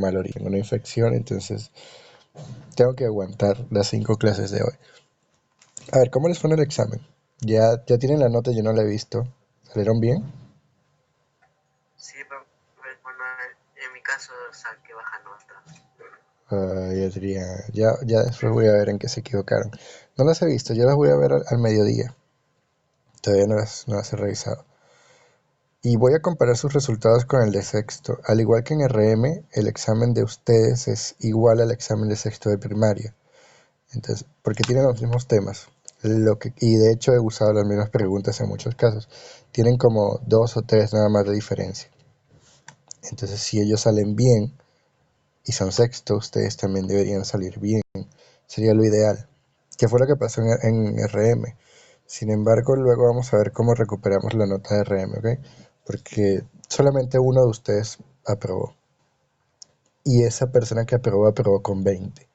mal origen, una infección, entonces tengo que aguantar las 5 clases de hoy. A ver, ¿cómo les fue en el examen? Ya tienen la nota, yo no la he visto. ¿Salieron bien? Sí, bueno, en mi caso saqué baja nota. Ay, Adrián, ya después voy a ver en qué se equivocaron. No las he visto, yo las voy a ver al mediodía. Todavía no las he revisado. Y voy a comparar sus resultados con el de sexto. Al igual que en RM, el examen de ustedes es igual al examen de sexto de primaria. Entonces, porque tienen los mismos temas. Y de hecho he usado las mismas preguntas en muchos casos. Tienen como 2 o 3 nada más de diferencia. Entonces, si ellos salen bien y son sexto, ustedes también deberían salir bien. Sería lo ideal. ¿Qué fue lo que pasó en RM? Sin embargo, luego vamos a ver cómo recuperamos la nota de RM, ¿ok? Porque solamente uno de ustedes aprobó. Y esa persona que aprobó con 20.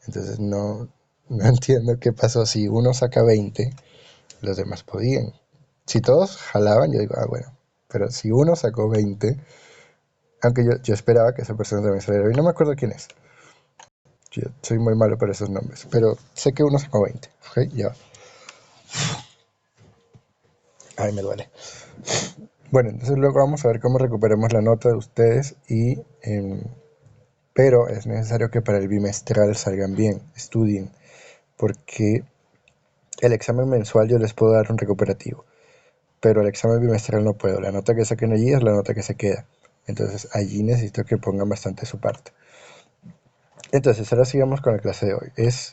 Entonces no entiendo qué pasó. Si uno saca 20, los demás podían. Si todos jalaban, yo digo, bueno. Pero si uno sacó 20, aunque yo esperaba que esa persona también saliera. Y no me acuerdo quién es. Yo soy muy malo para esos nombres. Pero sé que uno sacó 20. ¿Ok? Ya. Ay, me duele. Bueno, entonces luego vamos a ver cómo recuperamos la nota de ustedes pero es necesario que para el bimestral salgan bien, estudien, porque el examen mensual yo les puedo dar un recuperativo, pero el examen bimestral no puedo. La nota que saquen allí es la nota que se queda. Entonces allí necesito que pongan bastante su parte. Entonces ahora sigamos con la clase de hoy. Es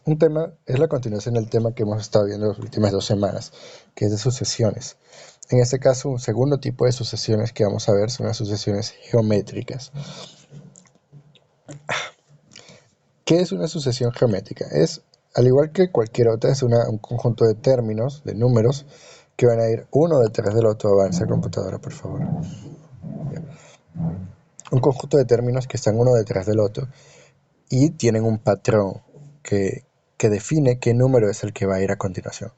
un tema, es la continuación del tema que hemos estado viendo las últimas 2 semanas, que es de sucesiones. En este caso, un segundo tipo de sucesiones que vamos a ver son las sucesiones geométricas. ¿Qué es una sucesión geométrica? Al igual que cualquier otra, es un conjunto de términos, de números, que van a ir uno detrás del otro. Avanza, computadora, por favor. Un conjunto de términos que están uno detrás del otro y tienen un patrón que define qué número es el que va a ir a continuación.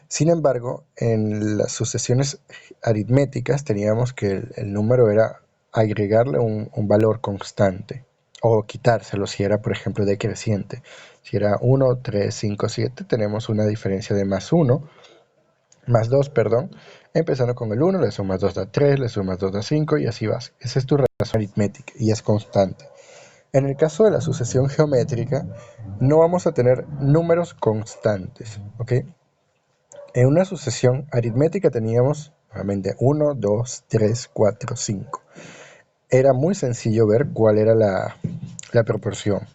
Sin embargo, en las sucesiones aritméticas teníamos que el número era agregarle un valor constante o quitárselo si era, por ejemplo, decreciente. Si era 1, 3, 5, 7, tenemos una diferencia de más 2, perdón. Empezando con el 1, le sumas 2 da 3, le sumas 2 da 5 y así vas. Esa es tu relación aritmética y es constante. En el caso de la sucesión geométrica, no vamos a tener números constantes, ¿ok? En una sucesión aritmética teníamos nuevamente 1, 2, 3, 4, 5. Era muy sencillo ver cuál era la proporción.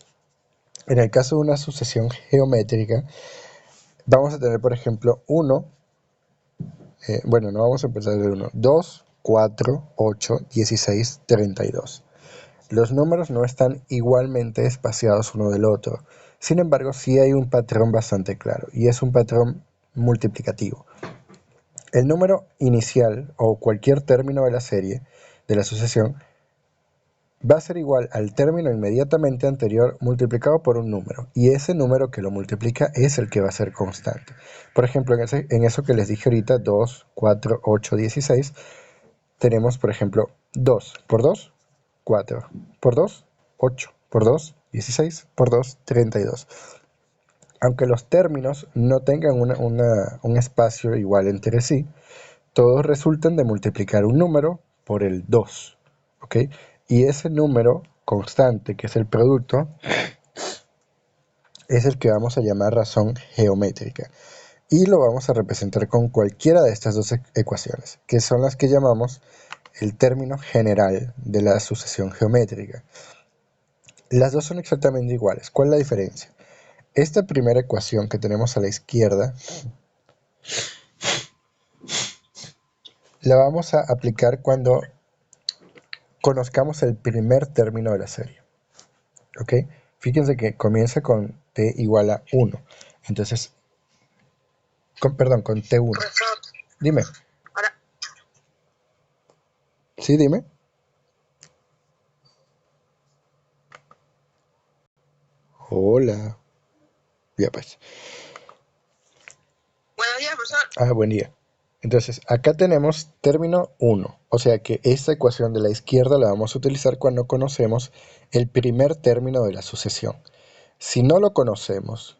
En el caso de una sucesión geométrica, vamos a tener, por ejemplo, 1, bueno, no vamos a empezar del 1, 2, 4, 8, 16, 32. Los números no están igualmente espaciados uno del otro. Sin embargo, sí hay un patrón bastante claro, y es un patrón multiplicativo. El número inicial o cualquier término de la serie de la sucesión va a ser igual al término inmediatamente anterior multiplicado por un número, y ese número que lo multiplica es el que va a ser constante. Por ejemplo, en eso que les dije ahorita, 2, 4, 8, 16, tenemos, por ejemplo, 2 por 2, 4 por 2, 8 por 2, 16 por 2, 32. Aunque los términos no tengan un espacio igual entre sí, todos resultan de multiplicar un número por el 2, ¿ok? Y ese número constante, que es el producto, es el que vamos a llamar razón geométrica. Y lo vamos a representar con cualquiera de estas dos ecuaciones, que son las que llamamos el término general de la sucesión geométrica. Las dos son exactamente iguales. ¿Cuál es la diferencia? Esta primera ecuación que tenemos a la izquierda la vamos a aplicar cuando conozcamos el primer término de la serie. ¿Ok? Fíjense que comienza con t igual a 1. Entonces, perdón, con t1. Profesor, Dime. ahora, Sí, dime. Hola. Ya pues. buenos días, profesor. Buen día. Entonces, acá tenemos término 1, o sea que esta ecuación de la izquierda la vamos a utilizar cuando conocemos el primer término de la sucesión. Si no lo conocemos,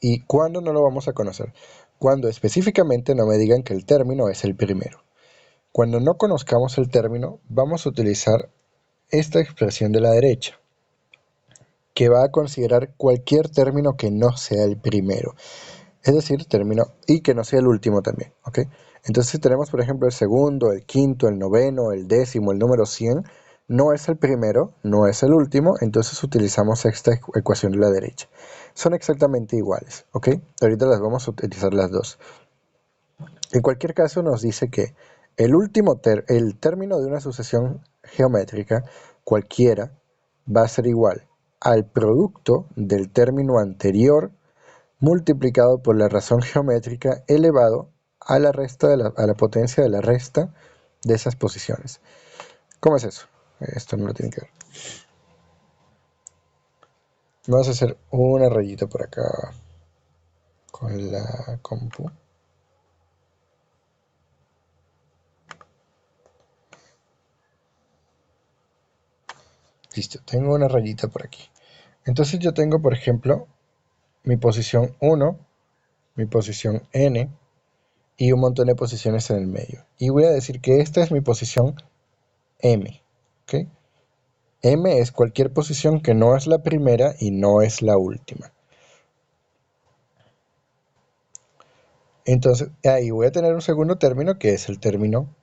¿y cuándo no lo vamos a conocer? Cuando específicamente no me digan que el término es el primero. Cuando no conozcamos el término, vamos a utilizar esta expresión de la derecha, que va a considerar cualquier término que no sea el primero. Es decir, término y que no sea el último también, ¿ok? Entonces si tenemos, por ejemplo, el segundo, el quinto, el noveno, el décimo, el número 100, no es el primero, no es el último, entonces utilizamos esta ecuación de la derecha. Son exactamente iguales, ¿ok? Ahorita las vamos a utilizar las dos. En cualquier caso nos dice que el término de una sucesión geométrica, cualquiera, va a ser igual al producto del término anterior multiplicado por la razón geométrica elevado a la potencia de la resta de esas posiciones. ¿Cómo es eso? Esto no lo tiene que ver. Vamos a hacer una rayita por acá con la compu. Listo, tengo una rayita por aquí. Entonces yo tengo, por ejemplo, mi posición 1, mi posición n y un montón de posiciones en el medio. Y voy a decir que esta es mi posición m. ¿Ok? M es cualquier posición que no es la primera y no es la última. Entonces, ahí voy a tener un segundo término que es el término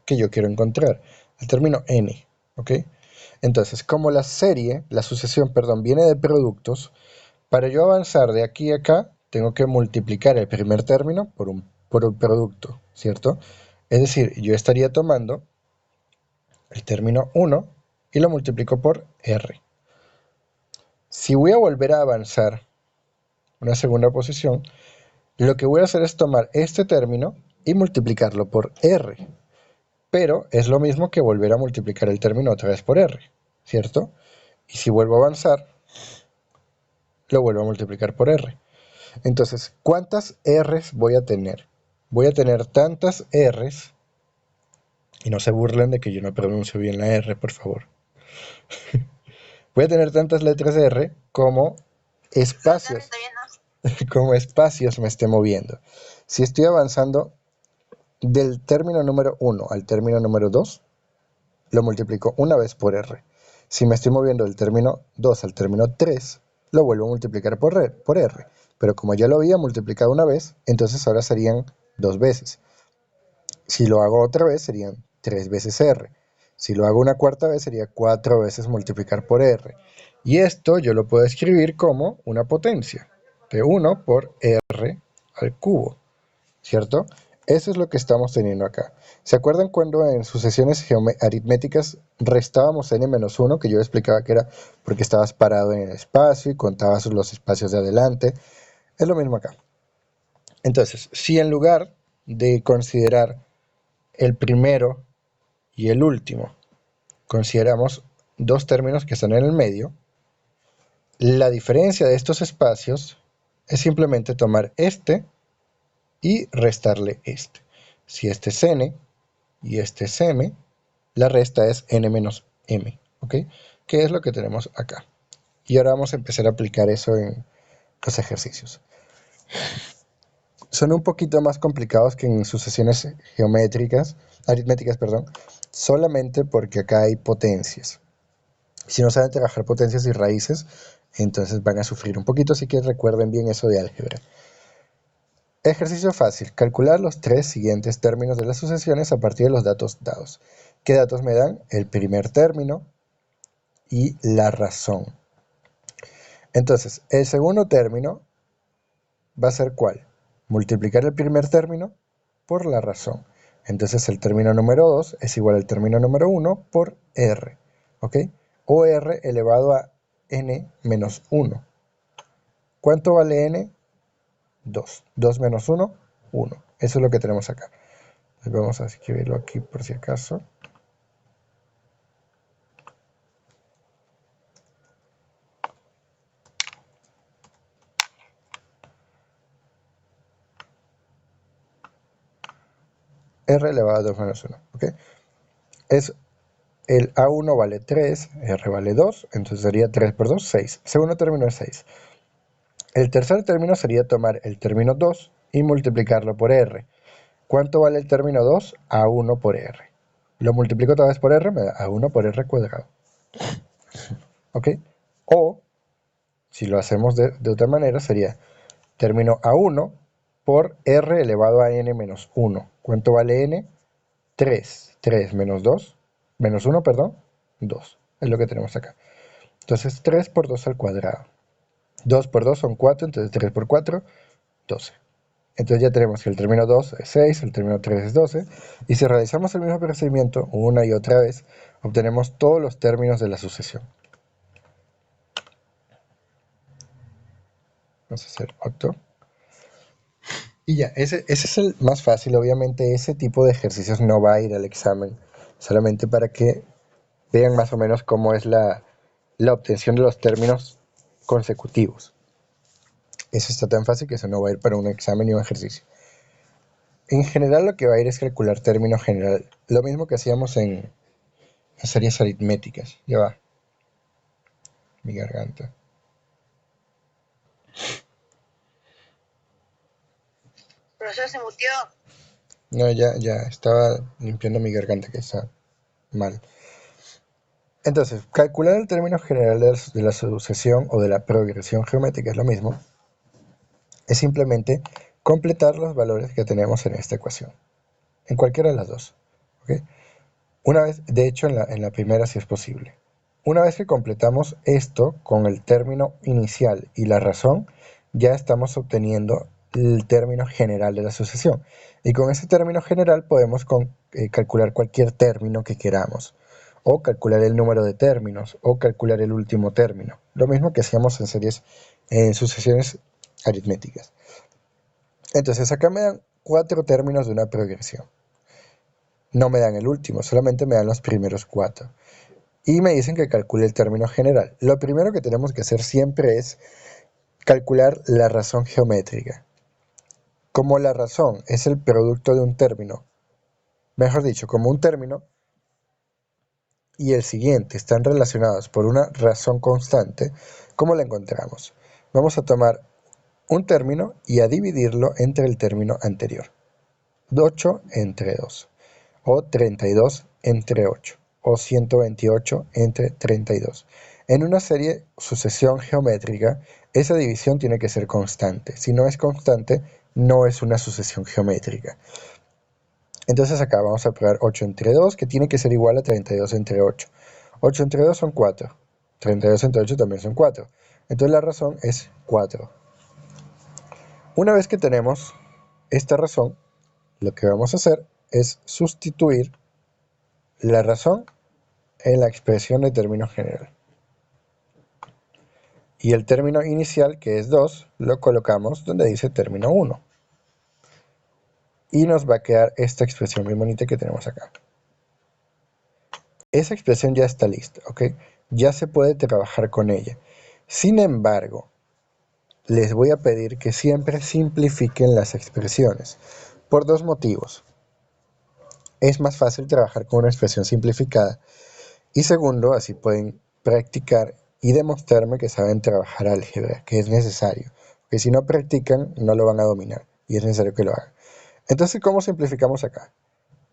que yo quiero encontrar, el término n, ¿ok? Entonces, como la sucesión, perdón, viene de productos, para yo avanzar de aquí a acá, tengo que multiplicar el primer término por un producto, ¿cierto? Es decir, yo estaría tomando el término 1 y lo multiplico por r. Si voy a volver a avanzar una segunda posición, lo que voy a hacer es tomar este término y multiplicarlo por r. Pero es lo mismo que volver a multiplicar el término otra vez por r, ¿cierto? Y si vuelvo a avanzar, lo vuelvo a multiplicar por r. Entonces, ¿cuántas r's voy a tener? Voy a tener tantas r's, y no se burlen de que yo no pronuncio bien la r, por favor. Voy a tener tantas letras r como espacios, como espacios me esté moviendo. Si estoy avanzando del término número 1 al término número 2, lo multiplico una vez por r. Si me estoy moviendo del término 2 al término 3, lo vuelvo a multiplicar por r. Pero como ya lo había multiplicado una vez, entonces ahora serían dos veces. Si lo hago otra vez, serían 3 veces r. Si lo hago una cuarta vez, sería 4 veces multiplicar por r. Y esto yo lo puedo escribir como una potencia de 1 por r al cubo, ¿cierto? Eso es lo que estamos teniendo acá. ¿Se acuerdan cuando en sucesiones aritméticas restábamos n-1, que yo explicaba que era porque estabas parado en el espacio y contabas los espacios de adelante? Es lo mismo acá. Entonces, si en lugar de considerar el primero y el último, consideramos dos términos que están en el medio, la diferencia de estos espacios es simplemente tomar este y restarle este. Si este es n y este es m, la resta es n menos m, ¿ok? Que es lo que tenemos acá. Y ahora vamos a empezar a aplicar eso en los ejercicios. Son un poquito más complicados que en sucesiones aritméticas, perdón, solamente porque acá hay potencias. Si no saben trabajar potencias y raíces, entonces van a sufrir un poquito, así que recuerden bien eso de álgebra. Ejercicio fácil. Calcular los tres siguientes términos de las sucesiones a partir de los datos dados. ¿Qué datos me dan? El primer término y la razón. Entonces, el segundo término va a ser ¿cuál? Multiplicar el primer término por la razón. Entonces, el término número 2 es igual al término número 1 por r. ¿Ok? O r elevado a n menos 1. ¿Cuánto vale n? 2. 2 menos 1, 1. Eso es lo que tenemos acá. Vamos a escribirlo aquí por si acaso. r elevado a 2 menos 1. ¿Ok? El A1 vale 3, R vale 2, entonces sería 3 por 2, 6. Segundo término es 6. El tercer término sería tomar el término 2 y multiplicarlo por R. ¿Cuánto vale el término 2? A1 por R. Lo multiplico otra vez por R, me da A1 por R cuadrado. ¿Ok? O, si lo hacemos de otra manera, sería término A1 por R elevado a n menos 1. ¿Cuánto vale n? 3. 3 menos 2, menos 1, perdón, 2. Es lo que tenemos acá. Entonces 3 por 2 al cuadrado. 2 por 2 son 4, entonces 3 por 4, 12. Entonces ya tenemos que el término 2 es 6, el término 3 es 12. Y si realizamos el mismo procedimiento una y otra vez, obtenemos todos los términos de la sucesión. Vamos a hacer otro. Y ya, ese es el más fácil. Obviamente ese tipo de ejercicios no va a ir al examen, solamente para que vean más o menos cómo es la obtención de los términos consecutivos. Eso está tan fácil que eso no va a ir para un examen ni un ejercicio. En general lo que va a ir es calcular término general. Lo mismo que hacíamos en series aritméticas. Ya va. Mi garganta. Profesor, se muteó. No, ya estaba limpiando mi garganta que está mal. Entonces, calcular el término general de la sucesión o de la progresión geométrica es lo mismo. Es simplemente completar los valores que tenemos en esta ecuación. En cualquiera de las dos. ¿Ok? Una vez, de hecho en la primera sí es posible. Una vez que completamos esto con el término inicial y la razón, ya estamos obteniendo el término general de la sucesión. Y con ese término general podemos calcular cualquier término que queramos, o calcular el número de términos, o calcular el último término. Lo mismo que hacíamos en sucesiones aritméticas. Entonces acá me dan 4 términos de una progresión. No me dan el último, solamente me dan los primeros 4. Y me dicen que calcule el término general. Lo primero que tenemos que hacer siempre es calcular la razón geométrica. Como la razón es el producto de un término, mejor dicho, como un término y el siguiente están relacionados por una razón constante, ¿cómo la encontramos? Vamos a tomar un término y a dividirlo entre el término anterior. 8 entre 2, o 32 entre 8, o 128 entre 32. En una sucesión geométrica, esa división tiene que ser constante. Si no es constante, no es una sucesión geométrica. Entonces acá vamos a probar 8 entre 2, que tiene que ser igual a 32 entre 8. 8 entre 2 son 4. 32 entre 8 también son 4. Entonces la razón es 4. Una vez que tenemos esta razón, lo que vamos a hacer es sustituir la razón en la expresión de término general. Y el término inicial, que es 2, lo colocamos donde dice término 1. Y nos va a quedar esta expresión muy bonita que tenemos acá. Esa expresión ya está lista, ¿ok? Ya se puede trabajar con ella. Sin embargo, les voy a pedir que siempre simplifiquen las expresiones, por dos motivos. Es más fácil trabajar con una expresión simplificada. Y segundo, así pueden practicar y demostrarme que saben trabajar álgebra, que es necesario. Que si no practican, no lo van a dominar y es necesario que lo hagan. Entonces, ¿cómo simplificamos acá?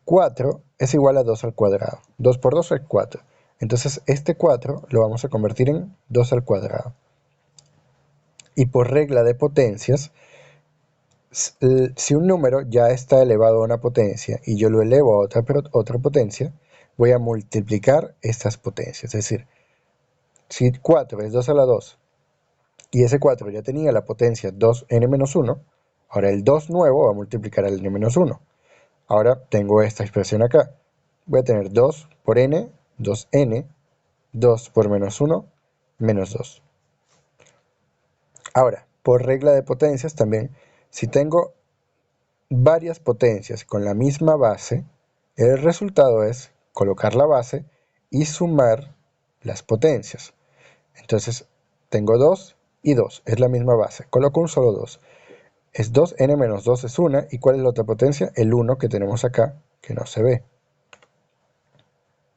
4 es igual a 2 al cuadrado. 2 por 2 es 4. Entonces, este 4 lo vamos a convertir en 2 al cuadrado. Y por regla de potencias, si un número ya está elevado a una potencia y yo lo elevo a otra potencia, voy a multiplicar estas potencias. Es decir, si 4 es 2 a la 2 y ese 4 ya tenía la potencia 2n-1, ahora el 2 nuevo va a multiplicar al n-1. Ahora tengo esta expresión acá. Voy a tener 2 por n, 2n, 2 por menos 1, menos 2. Ahora, por regla de potencias también, si tengo varias potencias con la misma base, el resultado es colocar la base y sumar las potencias. Entonces, tengo 2 y 2, es la misma base. Coloco un solo 2. es 2n menos 2 es 1. ¿Y cuál es la otra potencia? El 1 que tenemos acá, que no se ve.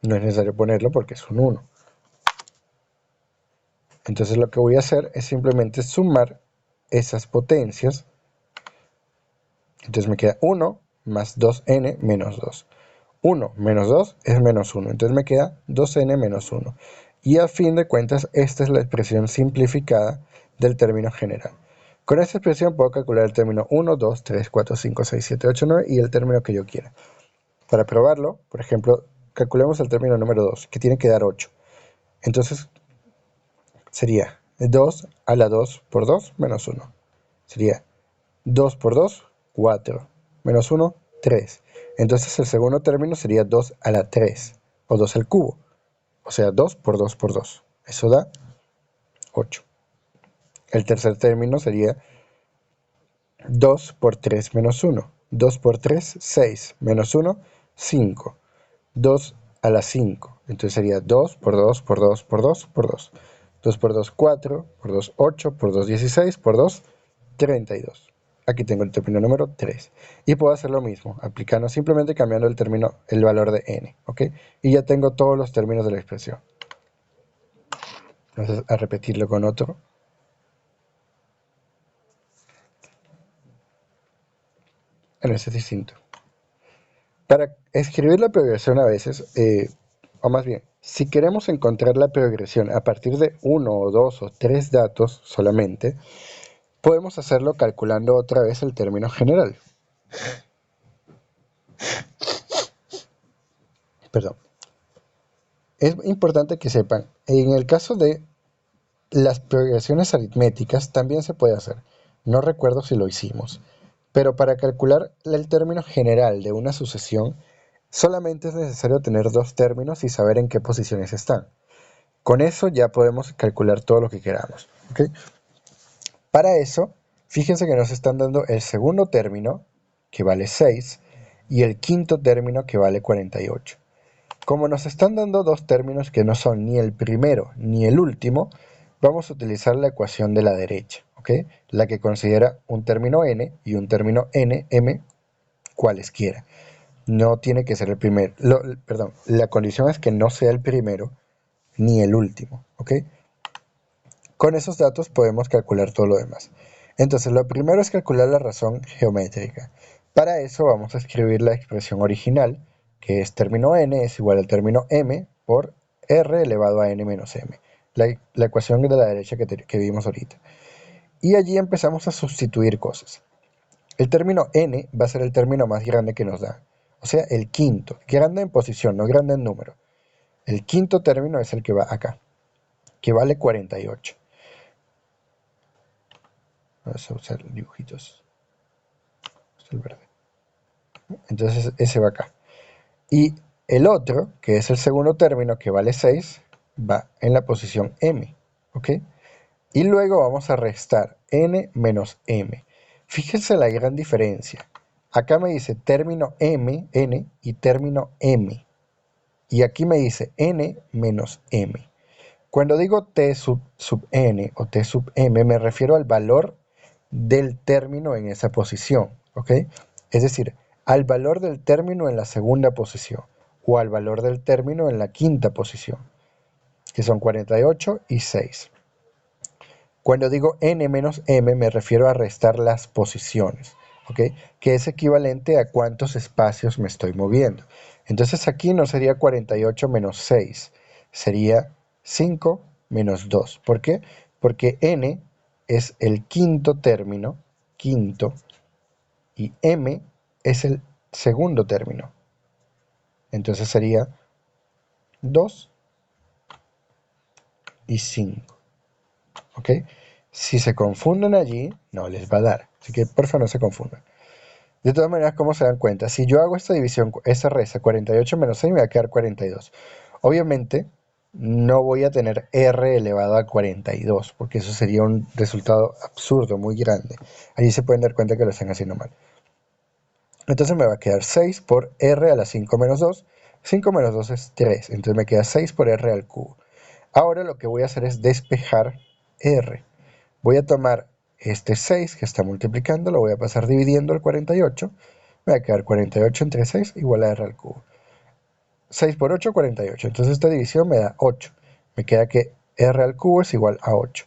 No es necesario ponerlo porque es un 1. Entonces lo que voy a hacer es simplemente sumar esas potencias. Entonces me queda 1 más 2n menos 2. 1 menos 2 es menos 1. Entonces me queda 2n menos 1. Y a fin de cuentas, esta es la expresión simplificada del término general. Con esta expresión puedo calcular el término 1, 2, 3, 4, 5, 6, 7, 8, 9 y el término que yo quiera. Para probarlo, por ejemplo, calculemos el término número 2, que tiene que dar 8. Entonces sería 2 a la 2 por 2 menos 1. Sería 2 por 2, 4. Menos 1, 3. Entonces el segundo término sería 2 a la 3, o 2 al cubo. O sea, 2 por 2 por 2. Eso da 8. El tercer término sería 2 por 3 menos 1. 2 por 3, 6. Menos 1, 5. 2 a la 5. Entonces sería 2 por 2 por 2 por 2 por 2. 2 por 2, 4. Por 2, 8. Por 2, 16. Por 2, 32. Aquí tengo el término número 3. Y puedo hacer lo mismo, aplicando simplemente cambiando el término, el valor de n. ¿Ok? Y ya tengo todos los términos de la expresión. Entonces, a repetirlo con otro. En ese es distinto. Para escribir la progresión a veces, o más bien, si queremos encontrar la progresión a partir de 1 o 2 o 3 datos solamente, podemos hacerlo calculando otra vez el término general. Perdón. Es importante que sepan, en el caso de las progresiones aritméticas también se puede hacer. No recuerdo si lo hicimos. Pero para calcular el término general de una sucesión, solamente es necesario tener dos términos y saber en qué posiciones están. Con eso ya podemos calcular todo lo que queramos. ¿Okay? Para eso, fíjense que nos están dando el segundo término, que vale 6, y el quinto término, que vale 48. Como nos están dando dos términos que no son ni el primero ni el último, vamos a utilizar la ecuación de la derecha, ¿ok? La que considera un término n y un término n, m, cualesquiera. No tiene que ser el primero. Perdón, la condición es que no sea el primero ni el último, ¿ok? Con esos datos podemos calcular todo lo demás. Entonces, lo primero es calcular la razón geométrica. Para eso vamos a escribir la expresión original, que es término n es igual al término m por r elevado a n menos m. La ecuación de la derecha que vimos ahorita. Y allí empezamos a sustituir cosas. El término n va a ser el término más grande que nos da. O sea, el quinto. Grande en posición, no grande en número. El quinto término es el que va acá, que vale 48. Vamos a usar dibujitos. Es el verde. Entonces ese va acá. Y el otro, que es el segundo término, que vale 6, va en la posición m. ¿Ok? Y luego vamos a restar n menos m. Fíjense la gran diferencia. Acá me dice término m, n, y término m. Y aquí me dice n menos m. Cuando digo t sub n o t sub m, me refiero al valor del término en esa posición, ¿ok? Es decir, al valor del término en la segunda posición o al valor del término en la quinta posición, que son 48 y 6. Cuando digo n menos m, me refiero a restar las posiciones, ¿ok? Que es equivalente a cuántos espacios me estoy moviendo. Entonces aquí no sería 48 menos 6, sería 5 menos 2. ¿Por qué? Porque n es el quinto término, quinto, y m es el segundo término. Entonces sería 2 y 5. ¿Ok? Si se confunden allí, no les va a dar. Así que por favor no se confundan. De todas maneras, ¿cómo se dan cuenta? Si yo hago esta división, esta resta, 48 menos 6 me va a quedar 42. Obviamente, no voy a tener r elevado a 42, porque eso sería un resultado absurdo, muy grande. Allí se pueden dar cuenta que lo están haciendo mal. Entonces me va a quedar 6 por r a la 5 menos 2. 5 menos 2 es 3, entonces me queda 6 por r al cubo. Ahora lo que voy a hacer es despejar r. Voy a tomar Este 6 que está multiplicando lo voy a pasar dividiendo el 48. Me va a quedar 48 entre 6 igual a r al cubo. 6 por 8, 48. Entonces esta división me da 8. Me queda que r al cubo es igual a 8.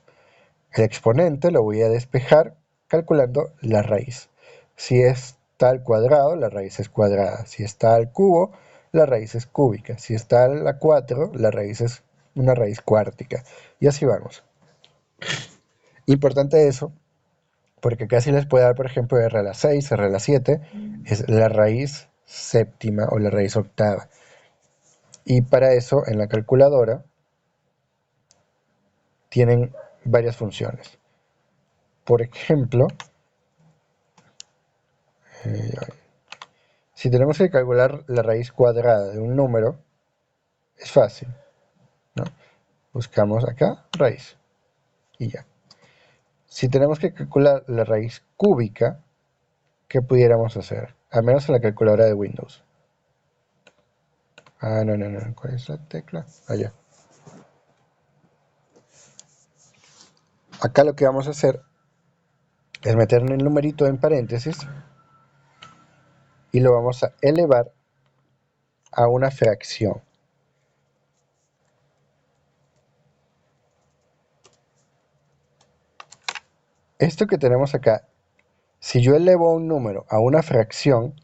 El exponente lo voy a despejar calculando la raíz. Si está al cuadrado, la raíz es cuadrada. Si está al cubo, la raíz es cúbica. Si está a la 4, la raíz es una raíz cuártica. Y así vamos. Importante eso, porque casi les puede dar, por ejemplo, r a la 6, r a la 7, es la raíz séptima o la raíz octava. Y para eso, en la calculadora, tienen varias funciones. Por ejemplo, si tenemos que calcular la raíz cuadrada de un número, es fácil, ¿no? Buscamos acá raíz y ya. Si tenemos que calcular la raíz cúbica, ¿qué pudiéramos hacer? Al menos en la calculadora de Windows. No. ¿Cuál es la tecla? Allá. Acá lo que vamos a hacer es meter el numerito en paréntesis y lo vamos a elevar a una fracción. Esto que tenemos acá, si yo elevo un número a una fracción,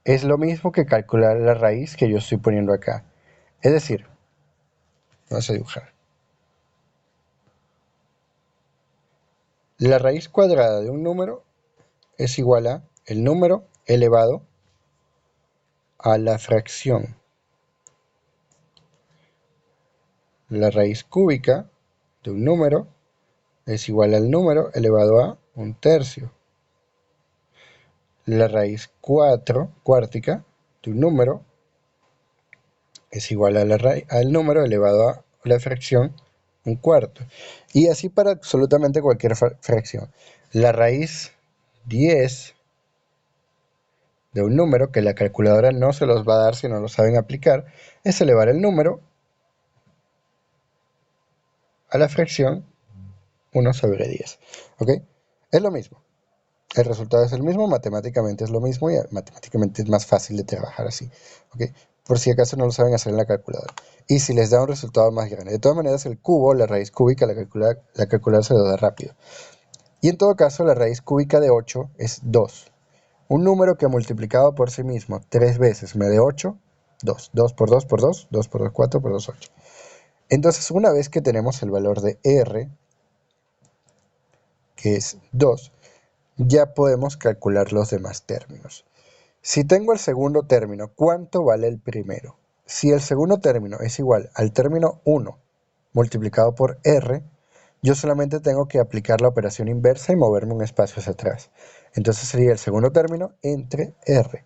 es lo mismo que calcular la raíz que yo estoy poniendo acá. Es decir, vamos a dibujar. La raíz cuadrada de un número es igual a el número elevado a la fracción. La raíz cúbica de un número es igual al número elevado a un tercio. La raíz cuártica de un número es igual a al número elevado a la fracción un cuarto. Y así para absolutamente cualquier fracción. La raíz 10 de un número, que la calculadora no se los va a dar si no lo saben aplicar, es elevar el número a la fracción 1 sobre 10. ¿Ok? Es lo mismo. El resultado es el mismo, matemáticamente es lo mismo y matemáticamente es más fácil de trabajar así. ¿Ok? Por si acaso no lo saben hacer en la calculadora. Y si les da un resultado más grande. De todas maneras, el cubo, la raíz cúbica, la calculadora se lo da rápido. Y en todo caso, la raíz cúbica de 8 es 2. Un número que multiplicado por sí mismo 3 veces me dé 8, 2. 2 por 2 por 2, 2 por 2, 4 por 2, 8. Entonces, una vez que tenemos el valor de r, que es 2, ya podemos calcular los demás términos. Si tengo el segundo término, ¿cuánto vale el primero? Si el segundo término es igual al término 1 multiplicado por r, yo solamente tengo que aplicar la operación inversa y moverme un espacio hacia atrás. Entonces sería el segundo término entre r.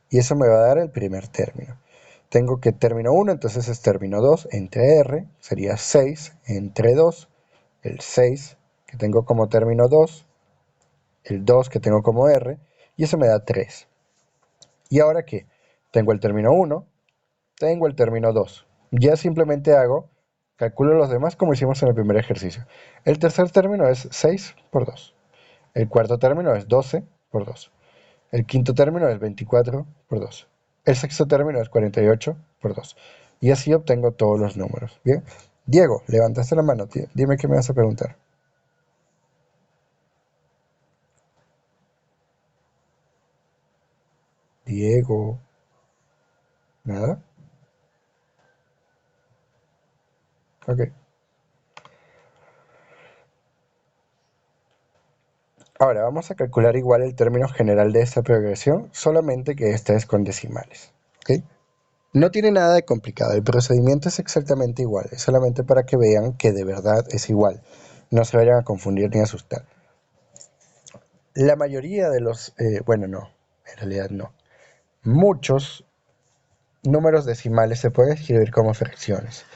Y eso me va a dar el primer término. Tengo que término 1, entonces es término 2 entre r, sería 6 entre 2, el 6 que tengo como término 2, el 2 que tengo como r, y eso me da 3. ¿Y ahora qué? Tengo el término 1, tengo el término 2. Ya simplemente calculo los demás como hicimos en el primer ejercicio. El tercer término es 6 por 2. El cuarto término es 12 por 2. El quinto término es 24 por 2. El sexto término es 48 por 2. Y así obtengo todos los números. ¿Bien? Diego, levantaste la mano, tío. Dime qué me vas a preguntar. Diego. ¿Nada? Ok. Ahora vamos a calcular igual el término general de esta progresión, solamente que esta es con decimales. ¿Ok? No tiene nada de complicado, el procedimiento es exactamente igual, es solamente para que vean que de verdad es igual. No se vayan a confundir ni a asustar. La mayoría de los, bueno, no, en realidad no. Muchos números decimales se pueden escribir como fracciones.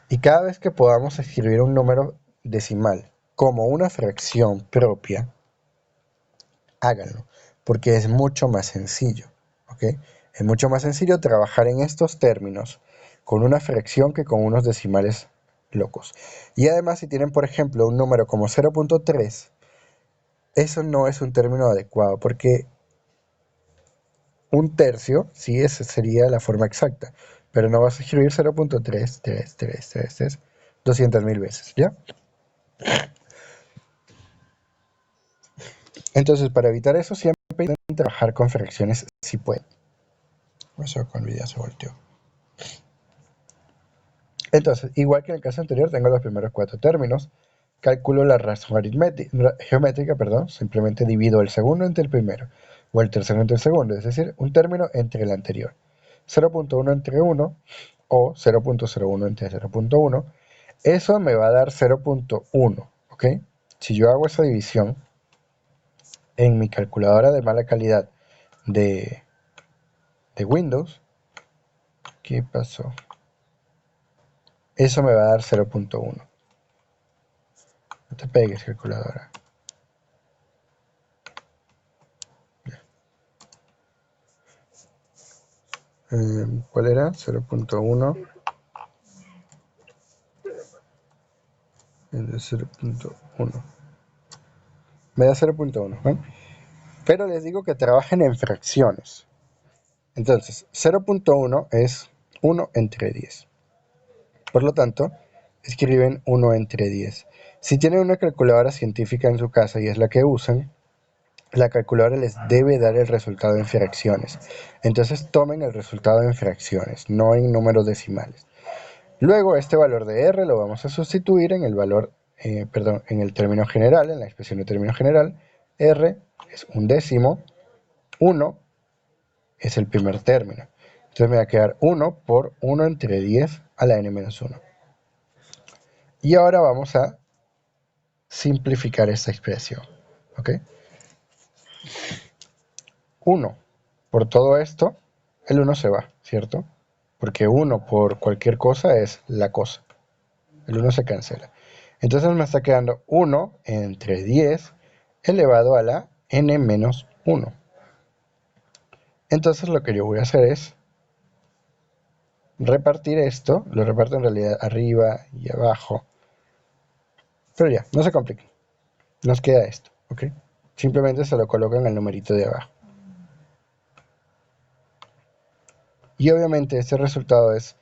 Y cada vez que podamos escribir un número decimal como una fracción propia, háganlo, porque es mucho más sencillo, ¿ok? Es mucho más sencillo trabajar en estos términos con una fracción que con unos decimales locos. Y además, si tienen, por ejemplo, un número como 0.3, eso no es un término adecuado, porque un tercio, sí, esa sería la forma exacta, pero no vas a escribir 0.33333 200.000 veces, ¿ya? Entonces, para evitar eso, siempre intenten trabajar con fracciones si pueden. Eso con el video se volteó. Entonces, igual que en el caso anterior, tengo los primeros 4 términos. Calculo la razón geométrica, simplemente divido el segundo entre el primero, o el tercero entre el segundo, es decir, un término entre el anterior. 0.1 entre 1, o 0.01 entre 0.1, eso me va a dar 0.1, ¿ok? Si yo hago esa división en mi calculadora de mala calidad de Windows, ¿qué pasó? Eso me va a dar 0.1. No te pegues, calculadora. ¿Cuál era? 0.1. El de 0.1. Me da 0.1. ¿eh? Pero les digo que trabajen en fracciones. Entonces, 0.1 es 1 entre 10. Por lo tanto, escriben 1 entre 10. Si tienen una calculadora científica en su casa y es la que usan, la calculadora les debe dar el resultado en fracciones. Entonces tomen el resultado en fracciones, no en números decimales. Luego este valor de R lo vamos a sustituir en el valor, en el término general, en la expresión de término general. R es un décimo, 1 es el primer término. Entonces me va a quedar 1 por 1 entre 10 a la n-1. Y ahora vamos a simplificar esta expresión. ¿Ok? 1 por todo esto, el 1 se va, ¿cierto? Porque 1 por cualquier cosa es la cosa. El 1 se cancela. Entonces me está quedando 1 entre 10 elevado a la n-1. Entonces lo que yo voy a hacer es repartir esto, lo reparto en realidad arriba y abajo. Pero ya, no se compliquen. Nos queda esto, ¿ok? Simplemente se lo colocan en el numerito de abajo. Y obviamente este resultado es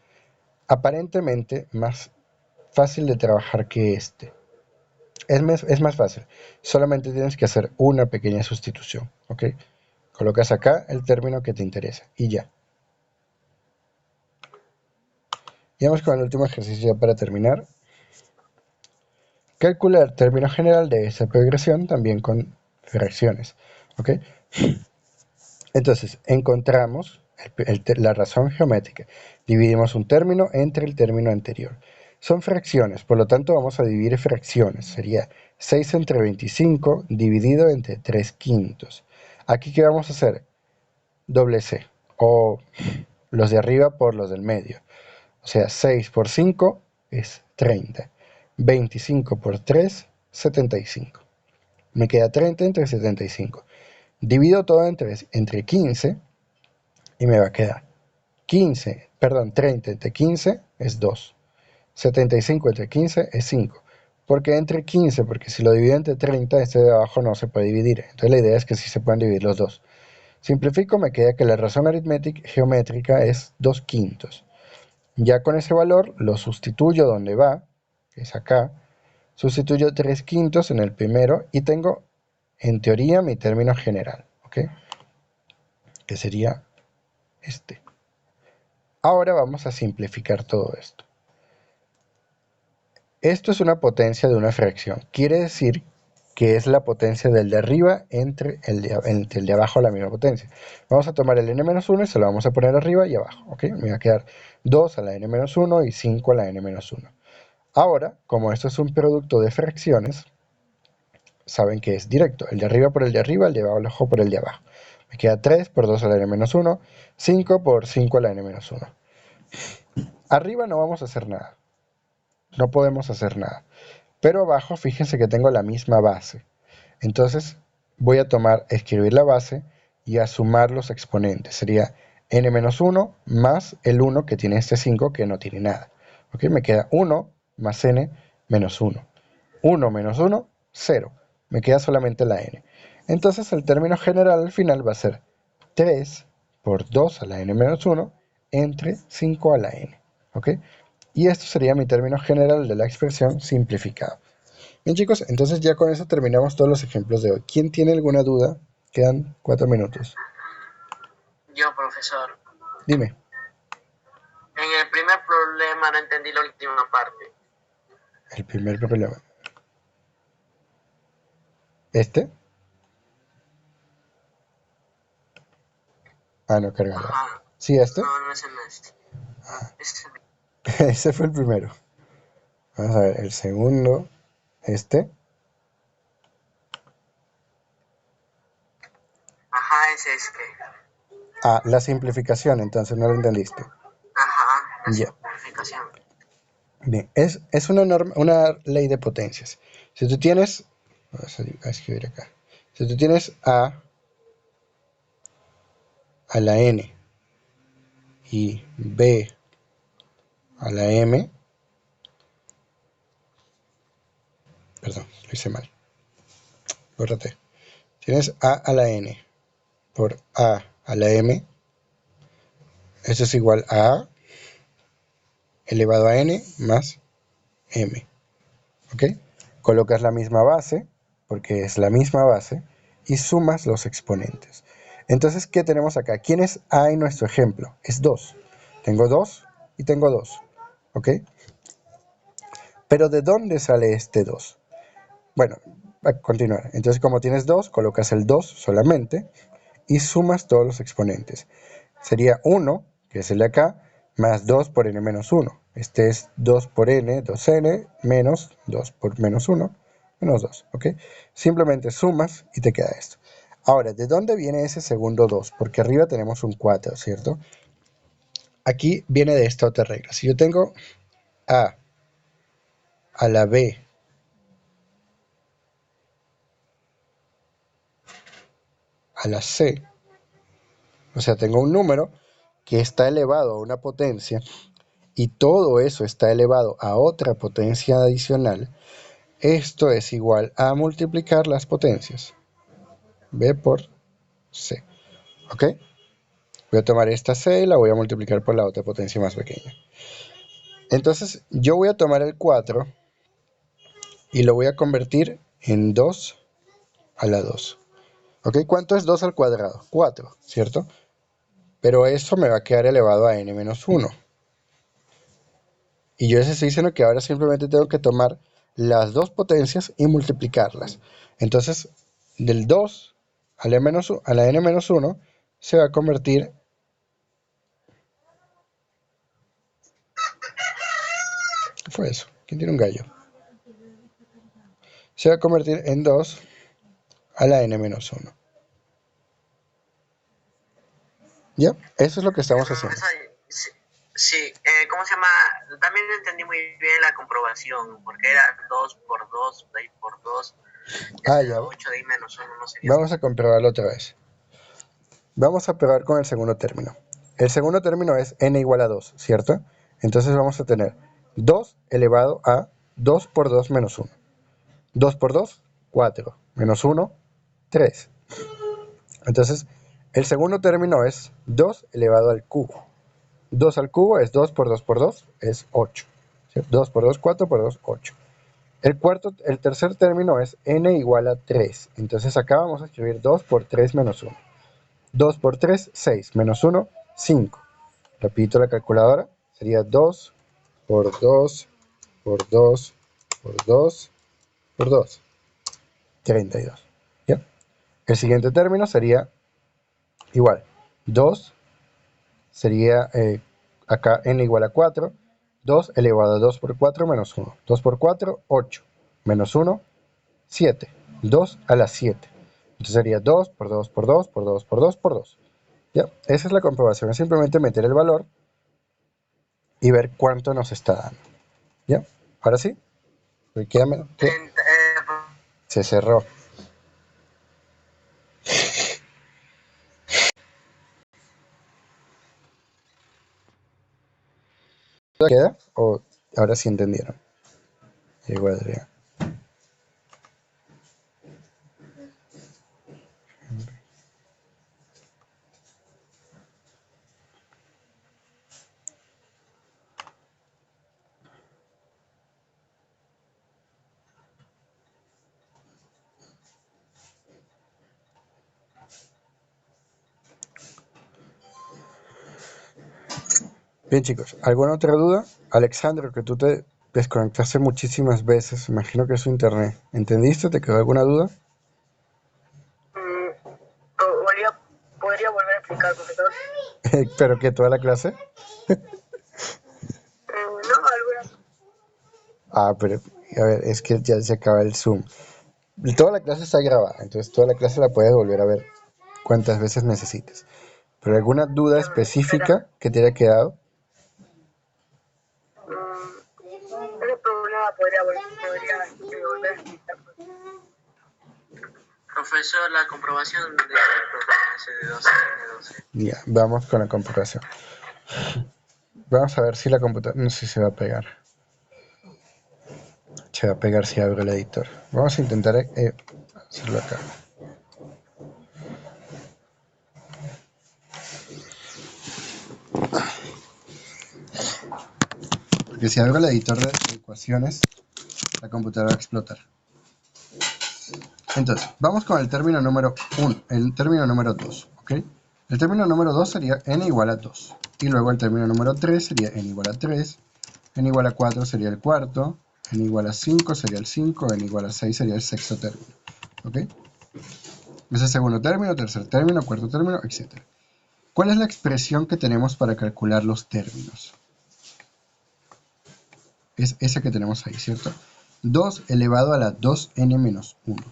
aparentemente más fácil de trabajar que este. Es más fácil. Solamente tienes que hacer una pequeña sustitución, ¿ok? Colocas acá el término que te interesa y ya. Y vamos con el último ejercicio ya para terminar. Calcular el término general de esta progresión también con fracciones, ¿ok? Entonces, encontramos la razón geométrica. Dividimos un término entre el término anterior. Son fracciones, por lo tanto vamos a dividir fracciones. Sería 6 entre 25 dividido entre 3/5. Aquí, ¿qué vamos a hacer? Doble C, o los de arriba por los del medio. O sea, 6 por 5 es 30. 25 por 3, 75. Me queda 30 entre 75. Divido todo entre 15 y me va a quedar 30 entre 15 es 2. 75 entre 15 es 5. ¿Por qué entre 15? Porque si lo divido entre 30, este de abajo no se puede dividir. Entonces la idea es que sí se puedan dividir los dos. Simplifico, me queda que la razón geométrica es 2/5. Ya con ese valor lo sustituyo donde va, que es acá. Sustituyo 3/5 en el primero y tengo, en teoría, mi término general, ¿ok? Que sería este. Ahora vamos a simplificar todo esto. Esto es una potencia de una fracción. Quiere decir que es la potencia del de arriba entre el de abajo a la misma potencia. Vamos a tomar el n-1 y se lo vamos a poner arriba y abajo. ¿Ok? Me va a quedar 2 a la n-1 y 5 a la n-1. Ahora, como esto es un producto de fracciones, saben que es directo. El de arriba por el de arriba, el de abajo por el de abajo. Me queda 3 por 2 a la n-1, 5 por 5 a la n-1. Arriba no vamos a hacer nada. No podemos hacer nada. Pero abajo, fíjense que tengo la misma base. Entonces, voy a escribir la base y a sumar los exponentes. Sería n-1 más el 1 que tiene este 5 que no tiene nada. ¿Ok? Me queda 1 más n menos 1. 1 menos 1, 0. me queda solamente la n. Entonces el término general al final va a ser 3 por 2 a la n menos 1 entre 5 a la n. ¿Ok? Y esto sería mi término general de la expresión simplificada. Bien chicos, entonces ya con eso terminamos todos los ejemplos de hoy. ¿Quién tiene alguna duda? Quedan 4 minutos. Yo, profesor. Dime. En el primer problema no entendí la última parte. El primer problema. ¿Este? Ah, no, cargador. Ajá. ¿Sí, este? No, ese no es. Ese no. Ese fue el primero. Vamos a ver, el segundo. Este. Ajá, es este. Ah, la simplificación, entonces no lo entendiste. Ajá, la Ya. simplificación. Bien, es una ley de potencias. Si tú tienes, vamos a escribir acá. Si tú tienes a la n y b a la m, perdón, lo hice mal. Bórrate. Tienes a la n por a la m, eso es igual a elevado a n más m. ¿Ok? Colocas la misma base, porque es la misma base, y sumas los exponentes. Entonces, ¿qué tenemos acá? ¿Quién es a en nuestro ejemplo? Es 2. Tengo 2 y tengo 2. ¿Ok? Pero ¿de dónde sale este 2? Bueno, a continuar. Entonces, como tienes 2, colocas el 2 solamente y sumas todos los exponentes. Sería 1, que es el de acá, más 2 por n menos 1. Este es 2 por n, 2n, menos 2 por menos 1, menos 2. ¿Ok? Simplemente sumas y te queda esto. Ahora, ¿de dónde viene ese segundo 2? Porque arriba tenemos un 4, ¿cierto? Aquí viene de esta otra regla. Si yo tengo a la b a la c, o sea, tengo un número que está elevado a una potencia y todo eso está elevado a otra potencia adicional, esto es igual a multiplicar las potencias. B por C. ¿Ok? Voy a tomar esta C y la voy a multiplicar por la otra potencia más pequeña. Entonces yo voy a tomar el 4 y lo voy a convertir en 2 a la 2. ¿Ok? ¿Cuánto es 2 al cuadrado? 4, ¿cierto? Pero eso me va a quedar elevado a n menos 1. Y yo les estoy diciendo que ahora simplemente tengo que tomar las dos potencias y multiplicarlas. Entonces, del 2 a la n menos 1 se va a convertir... ¿Qué fue eso? ¿Quién tiene un gallo? Se va a convertir en 2 a la n menos 1. ¿Ya? Eso es lo que estamos haciendo. Sí, sí. ¿Cómo se llama? También no entendí muy bien la comprobación, porque era 2 por 2, de ahí por 2, Ya. 8 de ahí menos 1, no sería. Vamos a comprobarlo otra vez. Vamos a probar con el segundo término. El segundo término es n igual a 2, ¿cierto? Entonces vamos a tener 2 elevado a 2 por 2 menos 1. 2 por 2, 4. Menos 1, 3. Entonces, el segundo término es 2 elevado al cubo. 2 al cubo es 2 por 2 por 2, es 8. ¿Sí? 2 por 2, 4 por 2, 8. El tercer término es n igual a 3. Entonces acá vamos a escribir 2 por 3 menos 1. 2 por 3, 6. Menos 1, 5. Repito la calculadora. Sería 2 por 2 por 2 por 2 por 2. 32. ¿Ya? El siguiente término sería igual. 2 sería acá n igual a 4. 2 elevado a 2 por 4 menos 1. 2 por 4, 8. Menos 1, 7. 2 a la 7. Entonces sería 2 por 2 por 2 por 2 por 2 por 2. ¿Ya? Esa es la comprobación. Es simplemente meter el valor y ver cuánto nos está dando. ¿Ya? Ahora sí. Se cerró. ¿Queda? ¿O ahora sí entendieron? Igual, Adrián. Bien, chicos, ¿alguna otra duda? Alexandro, que tú te desconectaste muchísimas veces, imagino que es su internet. ¿Entendiste? ¿Te quedó alguna duda? ¿Podría volver a explicar, profesor? ¿Pero que toda la clase? No, alguna. Ah, pero, a ver, es que ya se acaba el Zoom. Toda la clase está grabada, entonces toda la clase la puedes volver a ver cuantas veces necesites. ¿Pero alguna duda Ya me espera. específica que te haya quedado? Ese problema podría volver a explicar. Profesor, la comprobación de este programa S de 12 N12. Ya, vamos con la computación. Vamos a ver si la computadora, no sé si se va a pegar. Se va a pegar si abro el editor. Vamos a intentar hacerlo acá. Porque si abro el editor de ecuaciones, la computadora va a explotar. Entonces, vamos con el término número 1, el término número 2, ¿ok? El término número 2 sería n igual a 2. Y luego el término número 3 sería n igual a 3, n igual a 4 sería el cuarto, n igual a 5 sería el 5, n igual a 6 sería el sexto término, ¿ok? Es el segundo término, tercer término, cuarto término, etc. ¿Cuál es la expresión que tenemos para calcular los términos? Es esa que tenemos ahí, ¿cierto? 2 elevado a la 2n menos 1.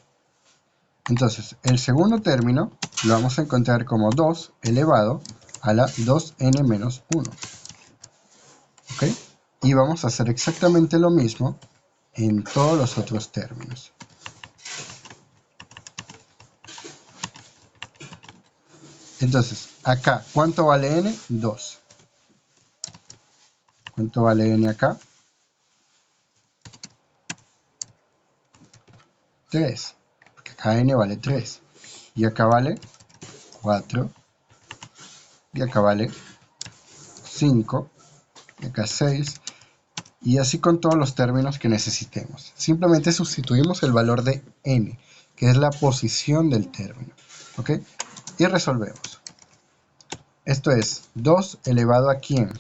Entonces, el segundo término lo vamos a encontrar como 2 elevado a la 2n menos 1. ¿Ok? Y vamos a hacer exactamente lo mismo en todos los otros términos. Entonces, acá, ¿cuánto vale n? 2. ¿Cuánto vale n acá? 3. Porque acá n vale 3. Y acá vale 4. Y acá vale 5. Y acá 6. Y así con todos los términos que necesitemos. Simplemente sustituimos el valor de n, que es la posición del término. ¿Ok? Y resolvemos. Esto es 2 elevado a ¿quién?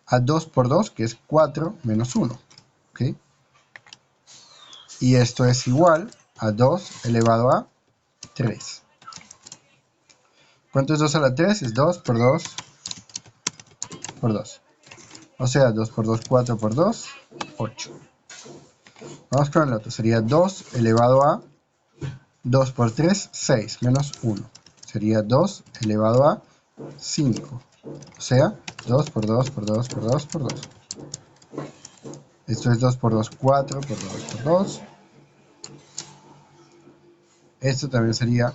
A 2 por 2, que es 4 menos 1. ¿Ok? Y esto es igual a 2 elevado a 3. ¿Cuánto es 2 a la 3? Es 2 por 2 por 2. O sea, 2 por 2, 4 por 2, 8. Vamos con el otro. Sería 2 elevado a 2 por 3, 6, menos 1. Sería 2 elevado a 5. O sea, 2 por 2 por 2 por 2 por 2. Esto es 2 por 2, 4 por 2 por 2. Esto también sería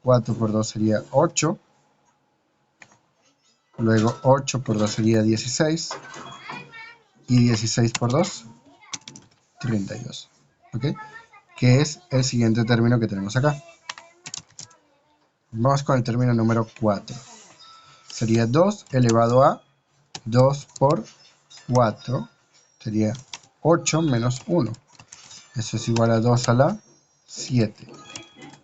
4 por 2 sería 8. Luego 8 por 2 sería 16. Y 16 por 2, 32. ¿Ok? Que es el siguiente término que tenemos acá. Vamos con el término número 4. Sería 2 elevado a 2 por 4. Sería 8 menos 1. Eso es igual a 2 a la 7.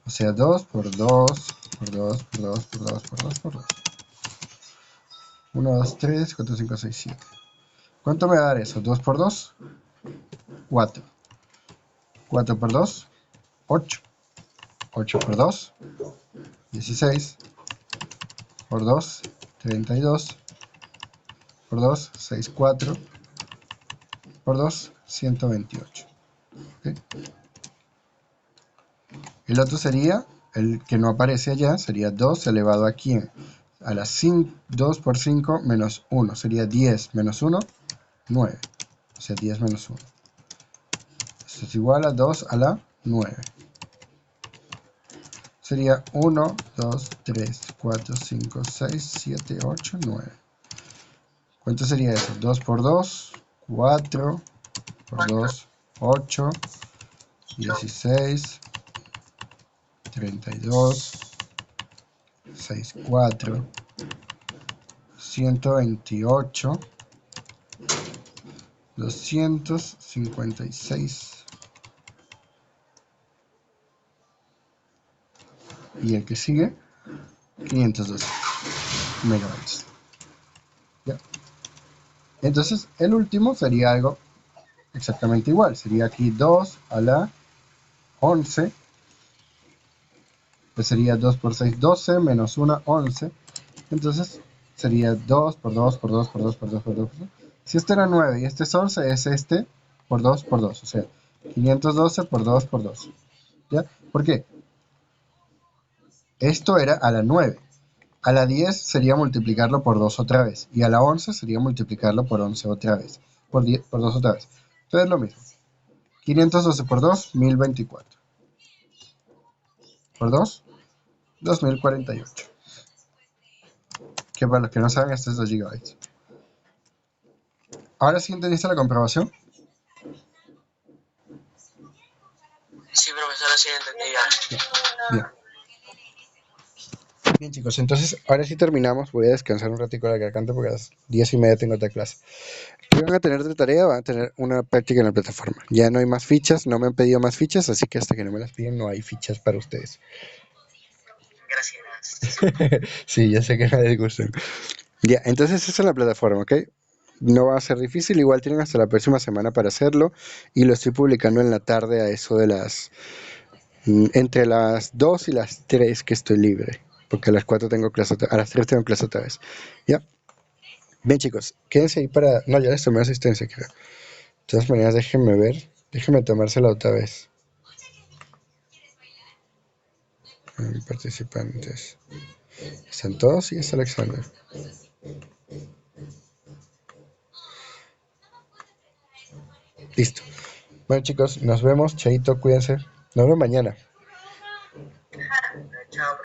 O sea, 2 por 2 por 2 por 2 por 2 por 2 por 2. 1, 2, 3, 4, 5, 6, 7. ¿Cuánto me va a dar eso? 2 por 2, 4. 4 por 2, 8. 8 por 2, 16. Por 2, 32. Por 2, 6, 4. Por 2, 128. ¿Okay? El otro sería, el que no aparece allá, sería 2 elevado a ¿quién? A la 5, 2 por 5 menos 1. Sería 10 menos 1, 9. O sea, 10 menos 1. Esto es igual a 2 a la 9. Sería 1, 2, 3, 4, 5, 6, 7, 8, 9. ¿Cuánto sería eso? 2 por 2, 4. Por 2, 8. 16. 32. 6, 4. 128. 256. Y el que sigue, 512 megabytes. ¿Ya? Entonces, el último sería algo exactamente igual. Sería aquí 2 a la 11. Pues sería 2 por 6, 12, menos 1, 11. Entonces, sería 2 por 2 por 2 por 2 por 2 por 2. Si este era 9 y este es 11, es este por 2 por 2. O sea, 512 por 2 por 2. ¿Ya? ¿Por qué? Esto era a la 9. A la 10 sería multiplicarlo por 2 otra vez. Y a la 11 sería multiplicarlo por 11 otra vez. Por 10, por 2 otra vez. Entonces lo mismo. 512 por 2, 1024. Por 2, 2048. Que para los que no saben, esto es 2 GB. Ahora sí entendiste la comprobación. Sí, profesor, así entendí ya. Bien. Bien, chicos, entonces ahora sí terminamos. Voy a descansar un ratico la garganta porque a las 10:30 tengo otra clase. ¿Qué van a tener de tarea? Van a tener una práctica en la plataforma. Ya no hay más fichas, no me han pedido más fichas, así que hasta que no me las piden no hay fichas para ustedes. Gracias. Sí, ya sé que no les gustan. Ya, entonces esa es la plataforma, ¿ok? No va a ser difícil, igual tienen hasta la próxima semana para hacerlo y lo estoy publicando en la tarde a eso de entre las 2 y las 3 que estoy libre, porque a las 4 tengo clase, a las 3 tengo clase otra vez. ¿Ya? Bien, chicos, quédense ahí para... No, ya les tomé asistencia, creo. De todas maneras, déjenme ver, déjenme tomársela otra vez. Participantes. ¿Están todos? Sí, está Alexander. Listo. Bueno, chicos, nos vemos. Chaito, cuídense. Nos vemos mañana. Chao.